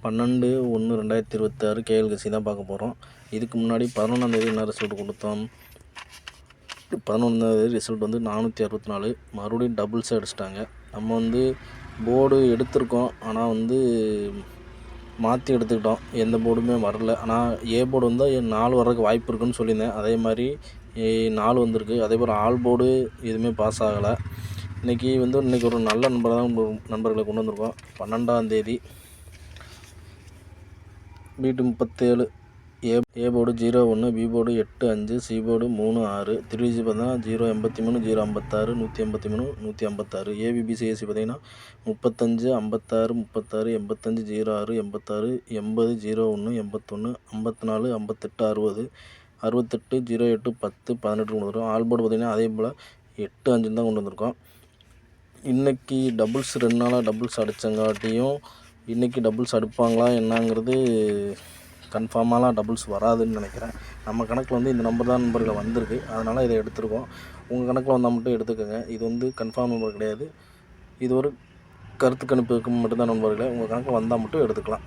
12/1/2026 கேஎல்கசி தான் பார்க்க போகிறோம். இதுக்கு முன்னாடி 11ஆந்தேதி என்ன ரிசல்ட் கொடுத்தோம்? 11ஆந்தேதி ரிசல்ட் வந்து 464. மறுபடியும் டபுள்ஸ் அடிச்சிட்டாங்க. நம்ம வந்து போர்டு எடுத்திருக்கோம், ஆனால் வந்து மாற்றி எடுத்துக்கிட்டோம். எந்த போர்டுமே வரல. ஆனால் ஏ போர்டு வந்து 4 வர்றதுக்கு வாய்ப்பு இருக்குன்னு சொல்லியிருந்தேன். அதே மாதிரி 4 வந்திருக்கு. அதே போல் ஆல் போர்டு எதுவுமே பாஸ் ஆகலை. இன்றைக்கி ஒரு நல்ல நண்பர்களை கொண்டு வந்திருக்கோம். 12ஆந்தேதி B237 A board 01, B board 85, C board 36, திருவிசி பார்த்தீங்கன்னா 083, 056, 183, 156, ஏபிபிசிஎஸ்சி பார்த்தீங்கன்னா 35, 56, 36, 85, 06, 86, 80, 01, 81, 54, 58, 60, 68, 08, 10, 18 கொண்டு வந்துருக்கோம். ஆல் போர்டு பார்த்தீங்கன்னா அதே போல் 8, 5 தான் கொண்டு வந்திருக்கோம். இன்றைக்கி டபுள்ஸ் 2 நாளாக டபுள்ஸ் அடித்தங்காட்டியும் இன்றைக்கி டபுள்ஸ் அடிப்பாங்களா என்னங்கிறது கன்ஃபார்மாலாம் டபுள்ஸ் வராதுன்னு நினைக்கிறேன். நம்ம கணக்கில் வந்து இந்த நம்பர் தான் நம்பரில் வந்திருக்கு, அதனால் இதை எடுத்துருக்கோம். உங்கள் கணக்கில் வந்தால் மட்டும் எடுத்துக்கோங்க. இது வந்து கன்ஃபார்ம் நம்பர் கிடையாது. இது ஒரு கருத்து கணிப்புக்கு மட்டும்தான் நண்பர்களே. உங்கள் கணக்கில் வந்தால் மட்டும் எடுத்துக்கலாம்.